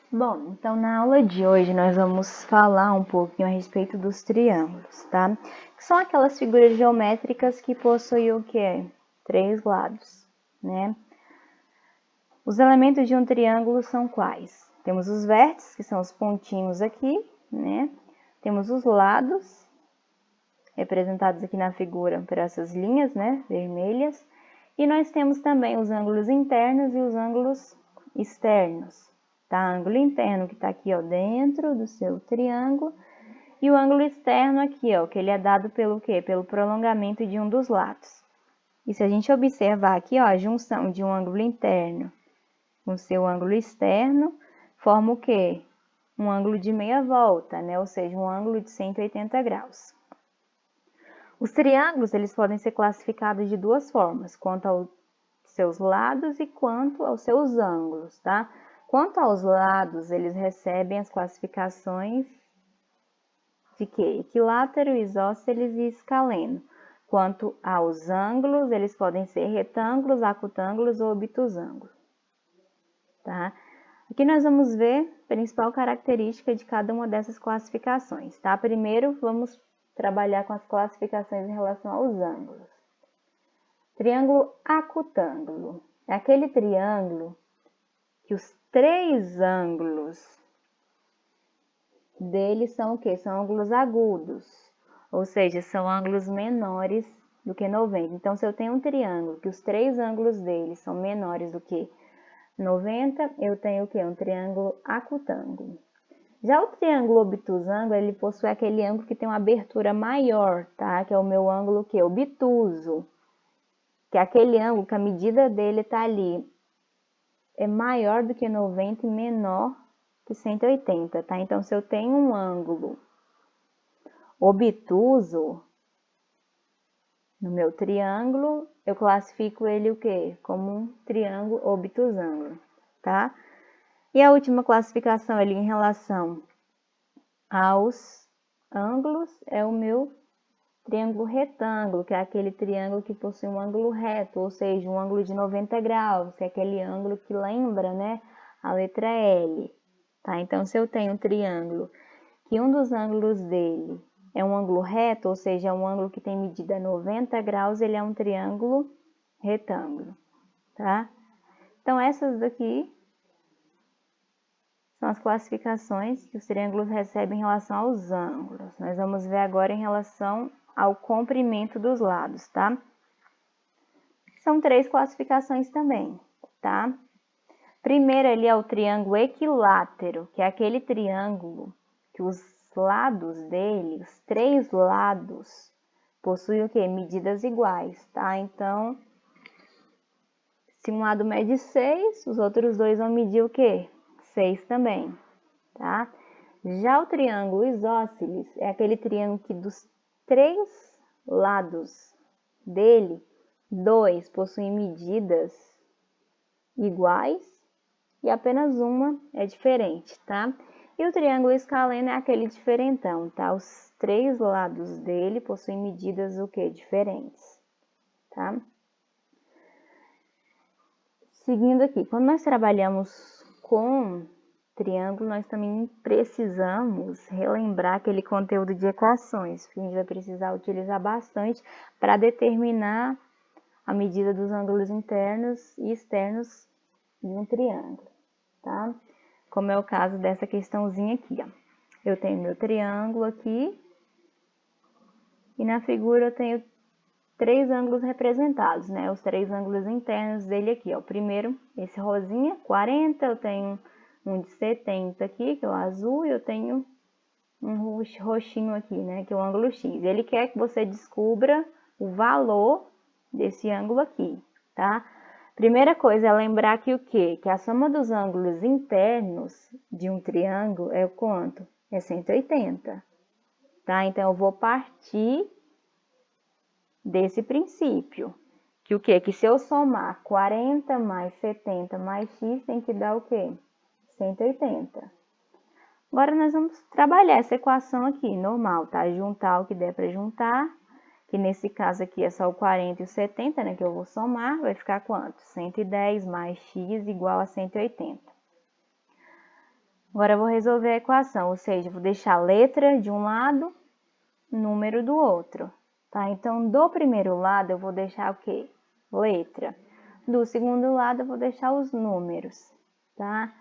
Bom, então na aula de hoje nós vamos falar um pouquinho a respeito dos triângulos, tá? Que são aquelas figuras geométricas que possuem o quê? Três lados, né? Os elementos de um triângulo são quais? Temos os vértices, que são os pontinhos aqui, né? Temos os lados, representados aqui na figura por essas linhas, né, vermelhas. E nós temos também os ângulos internos e os ângulos externos, tá? Ângulo interno que está aqui, ó, dentro do seu triângulo, e o ângulo externo aqui, ó, que ele é dado pelo quê? Pelo prolongamento de um dos lados. E se a gente observar aqui, ó, a junção de um ângulo interno com o seu ângulo externo, forma o quê? Um ângulo de meia volta, né? Ou seja, um ângulo de 180 graus. Os triângulos, eles podem ser classificados de duas formas, quanto aos seus lados e quanto aos seus ângulos, tá? Quanto aos lados, eles recebem as classificações de quê? Equilátero, isósceles e escaleno. Quanto aos ângulos, eles podem ser retângulos, acutângulos ou obtusângulos, tá? Aqui nós vamos ver a principal característica de cada uma dessas classificações, tá? Primeiro, vamos trabalhar com as classificações em relação aos ângulos. Triângulo acutângulo é aquele triângulo que os três ângulos dele são o quê? São ângulos agudos, ou seja, são ângulos menores do que 90. Então, se eu tenho um triângulo que os três ângulos dele são menores do que 90, eu tenho o quê? Um triângulo acutângulo. Já o triângulo obtusângulo, ele possui aquele ângulo que tem uma abertura maior, tá? Que é o meu ângulo que obtuso, que é aquele ângulo que a medida dele tá ali é maior do que 90 e menor que 180, tá? Então, se eu tenho um ângulo obtuso no meu triângulo, eu classifico ele o quê? Como um triângulo obtusângulo, tá? E a última classificação ali em relação aos ângulos é o meu triângulo retângulo, que é aquele triângulo que possui um ângulo reto, ou seja, um ângulo de 90 graus, que é aquele ângulo que lembra, né, a letra L, tá? Então, se eu tenho um triângulo que um dos ângulos dele é um ângulo reto, ou seja, é um ângulo que tem medida 90 graus, ele é um triângulo retângulo, tá? Então, essas daqui são as classificações que os triângulos recebem em relação aos ângulos. Nós vamos ver agora em relação ao comprimento dos lados, tá? São três classificações também, tá? Primeiro ali é o triângulo equilátero, que é aquele triângulo que os lados dele, os três lados, possuem o quê? Medidas iguais, tá? Então, se um lado mede 6, os outros dois vão medir o quê? 6 também, tá? Já o triângulo isósceles é aquele triângulo que dos três lados dele, dois possuem medidas iguais e apenas uma é diferente, tá? E o triângulo escaleno é aquele diferentão, tá? Os três lados dele possuem medidas o quê? Diferentes, tá? Seguindo aqui, quando nós trabalhamos com triângulo, nós também precisamos relembrar aquele conteúdo de equações, que a gente vai precisar utilizar bastante para determinar a medida dos ângulos internos e externos de um triângulo, tá? Como é o caso dessa questãozinha aqui, ó. Eu tenho meu triângulo aqui e na figura eu tenho três ângulos representados, né? Os três ângulos internos dele aqui, ó. O primeiro, esse rosinha, 40, eu tenho um de 70 aqui, que é o azul, e eu tenho um roxinho aqui, né? Que é o ângulo X. Ele quer que você descubra o valor desse ângulo aqui, tá? Primeira coisa é lembrar que o quê? Que a soma dos ângulos internos de um triângulo é o quanto? É 180, tá? Então, eu vou partir desse princípio. Que o quê? Que se eu somar 40 mais 70 mais x, tem que dar o quê? 180. Agora, nós vamos trabalhar essa equação aqui, normal, tá? Juntar o que der para juntar, que nesse caso aqui é só o 40 e o 70, né? Que eu vou somar, vai ficar quanto? 110 mais x igual a 180. Agora eu vou resolver a equação, ou seja, vou deixar letra de um lado, número do outro, tá? Então, do primeiro lado eu vou deixar o quê? Letra. Do segundo lado eu vou deixar os números, tá?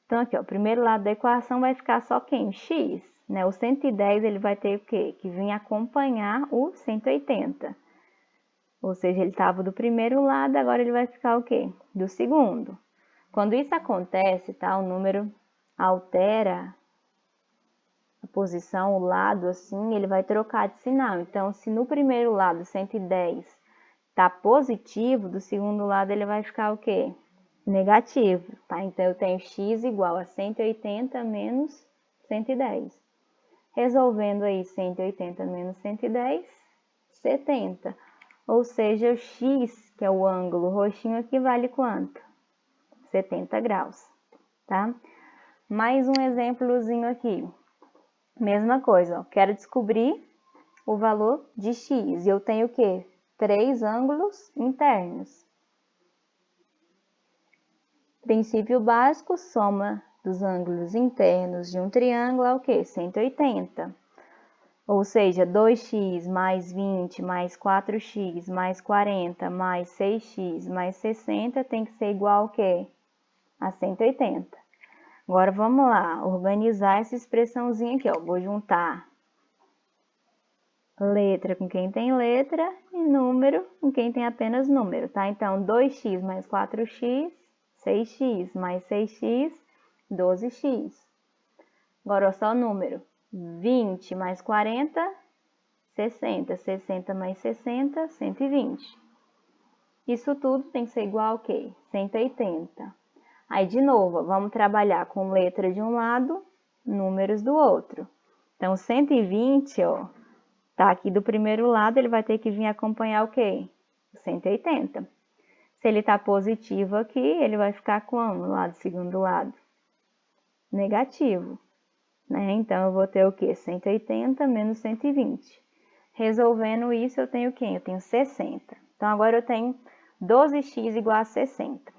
Então, aqui, ó, o primeiro lado da equação vai ficar só quem? X, né? O 110 ele vai ter o quê? Que vir acompanhar o 180. Ou seja, ele estava do primeiro lado, agora ele vai ficar o quê? Do segundo. Quando isso acontece, tá? O número altera a posição, o lado, assim, ele vai trocar de sinal. Então, se no primeiro lado, 110, tá positivo, do segundo lado ele vai ficar o quê? Negativo, tá? Então, eu tenho x igual a 180 menos 110. Resolvendo aí 180 menos 110, 70. Ou seja, o x, que é o ângulo roxinho aqui, vale quanto? 70 graus, tá? Mais um exemplozinho aqui. Mesma coisa, ó. Quero descobrir o valor de x. E eu tenho o quê? 3 ângulos internos. Princípio básico, soma dos ângulos internos de um triângulo é o quê? 180. Ou seja, 2x mais 20 mais 4x mais 40 mais 6x mais 60 tem que ser igual ao quê? A 180. Agora, vamos lá, organizar essa expressãozinha aqui, ó. Vou juntar letra com quem tem letra e número com quem tem apenas número, tá? Então, 2x mais 4x, 6x mais 6x, 12x. Agora, só o número. 20 mais 40, 60. 60 mais 60, 120. Isso tudo tem que ser igual ao quê? 180. Aí, de novo, vamos trabalhar com letra de um lado, números do outro. Então, 120, ó, tá aqui do primeiro lado, ele vai ter que vir acompanhar o quê? 180. Se ele tá positivo aqui, ele vai ficar como lá do segundo lado? Negativo, né? Então, eu vou ter o quê? 180 menos 120. Resolvendo isso, eu tenho o quê? Eu tenho 60. Então, agora eu tenho 12x igual a 60.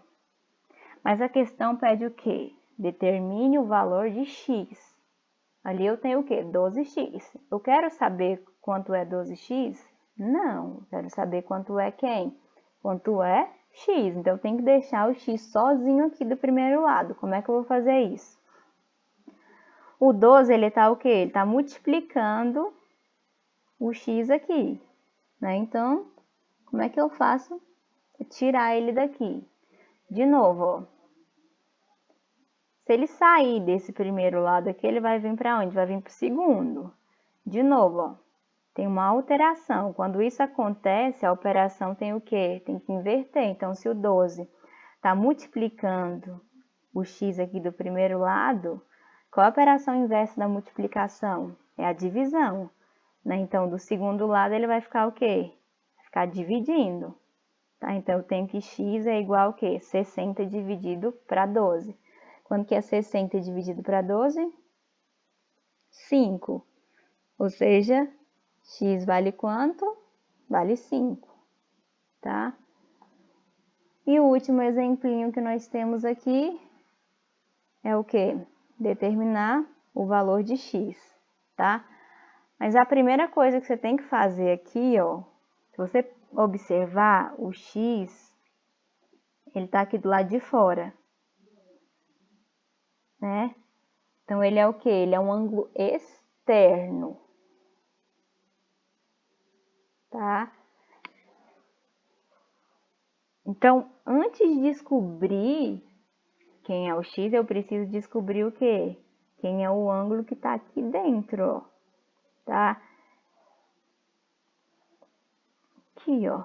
Mas a questão pede o quê? Determine o valor de x. Ali eu tenho o quê? 12x. Eu quero saber quanto é 12x? Não, eu quero saber quanto é quem? Quanto é x. Então, eu tenho que deixar o x sozinho aqui do primeiro lado. Como é que eu vou fazer isso? O 12, ele tá o quê? Ele tá multiplicando o x aqui, né? Então, como é que eu faço? Tirar ele daqui. De novo, ó. Se ele sair desse primeiro lado aqui, ele vai vir para onde? Vai vir para o segundo. De novo, ó. Tem uma alteração. Quando isso acontece, a operação tem o quê? Tem que inverter. Então, se o 12 está multiplicando o x aqui do primeiro lado, qual a operação inversa da multiplicação? É a divisão, né? Então, do segundo lado, ele vai ficar o quê? Vai ficar dividindo, tá? Então, eu tenho que x é igual ao quê? 60 dividido para 12. Quanto que é 60 dividido para 12? 5. Ou seja, x vale quanto? Vale 5, tá? E o último exemplinho que nós temos aqui é o quê? Determinar o valor de x, tá? Mas a primeira coisa que você tem que fazer aqui, ó, se você observar, o x, ele tá aqui do lado de fora, né? Então, ele é o quê? Ele é um ângulo externo, tá? Então, antes de descobrir quem é o x, eu preciso descobrir o quê? Quem é o ângulo que está aqui dentro, ó, tá? Aqui, ó.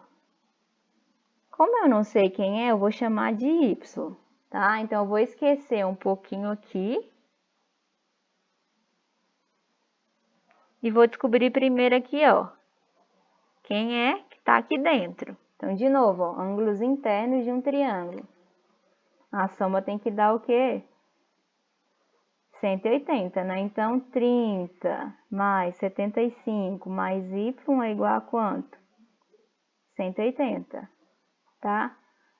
Como eu não sei quem é, eu vou chamar de y, tá? Então, eu vou esquecer um pouquinho aqui. E vou descobrir primeiro aqui, ó, quem é que está aqui dentro. Então, de novo, ó, ângulos internos de um triângulo. A soma tem que dar o quê? 180, né? Então, 30 mais 75 mais y é igual a quanto? 180, tá?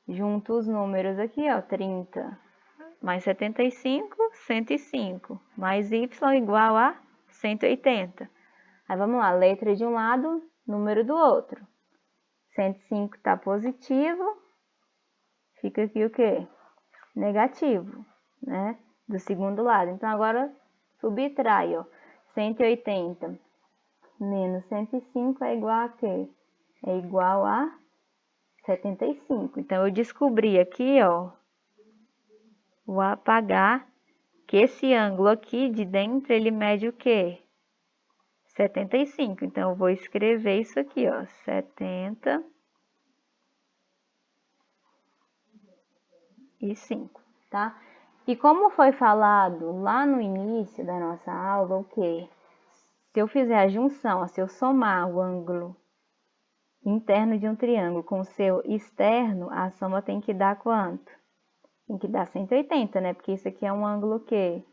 Junto os números aqui, ó, 30 mais 75, 105, mais y igual a 180. Aí vamos lá, letra de um lado, número do outro. 105 está positivo, fica aqui o quê? Negativo, né? Do segundo lado. Então, agora subtrai, ó. 180 menos 105 é igual a quê? É igual a 75. Então, eu descobri aqui, ó, vou apagar que esse ângulo aqui de dentro, ele mede o quê? 75. Então, eu vou escrever isso aqui, ó, 75, tá? E como foi falado lá no início da nossa aula, o quê? Se eu fizer a junção, se eu somar o ângulo interno de um triângulo com o seu externo, a soma tem que dar quanto? Tem que dar 180, né? Porque isso aqui é um ângulo o quê?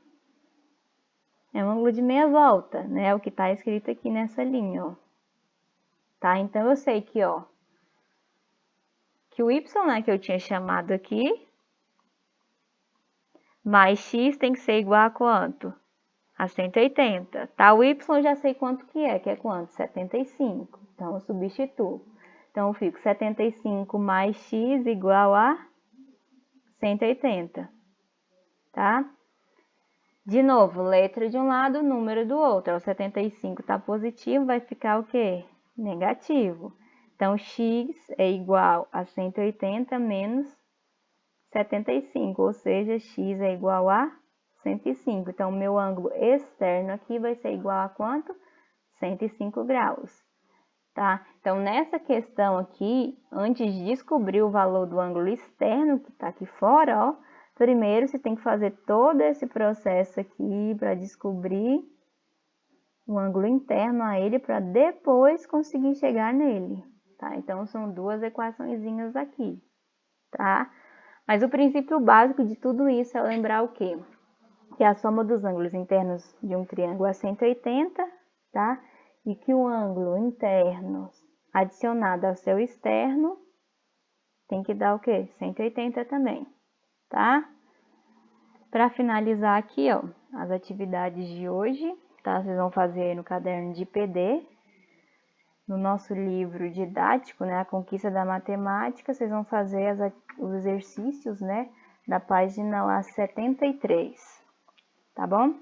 É um ângulo de meia volta, né? É o que está escrito aqui nessa linha, ó. Tá? Então, eu sei que, ó, que o y, né, que eu tinha chamado aqui, mais x tem que ser igual a quanto? A 180. Tá? O y eu já sei quanto que é quanto? 75. Então, eu substituo. Então, eu fico 75 mais x igual a 180. Tá? De novo, letra de um lado, número do outro. O 75 está positivo, vai ficar o quê? Negativo. Então, x é igual a 180 menos 75, ou seja, x é igual a 105. Então, o meu ângulo externo aqui vai ser igual a quanto? 105 graus, tá? Então, nessa questão aqui, antes de descobrir o valor do ângulo externo, que está aqui fora, ó, primeiro você tem que fazer todo esse processo aqui para descobrir o ângulo interno a ele, para depois conseguir chegar nele, tá? Então, são duas equaçõezinhas aqui, tá? Mas o princípio básico de tudo isso é lembrar o quê? Que a soma dos ângulos internos de um triângulo é 180, tá? E que o ângulo interno adicionado ao seu externo tem que dar o quê? 180 também, tá? Para finalizar aqui, ó, as atividades de hoje, tá? Vocês vão fazer no caderno de PD, no nosso livro didático, né, A Conquista da Matemática, vocês vão fazer os exercícios, né, da página lá 73, tá bom?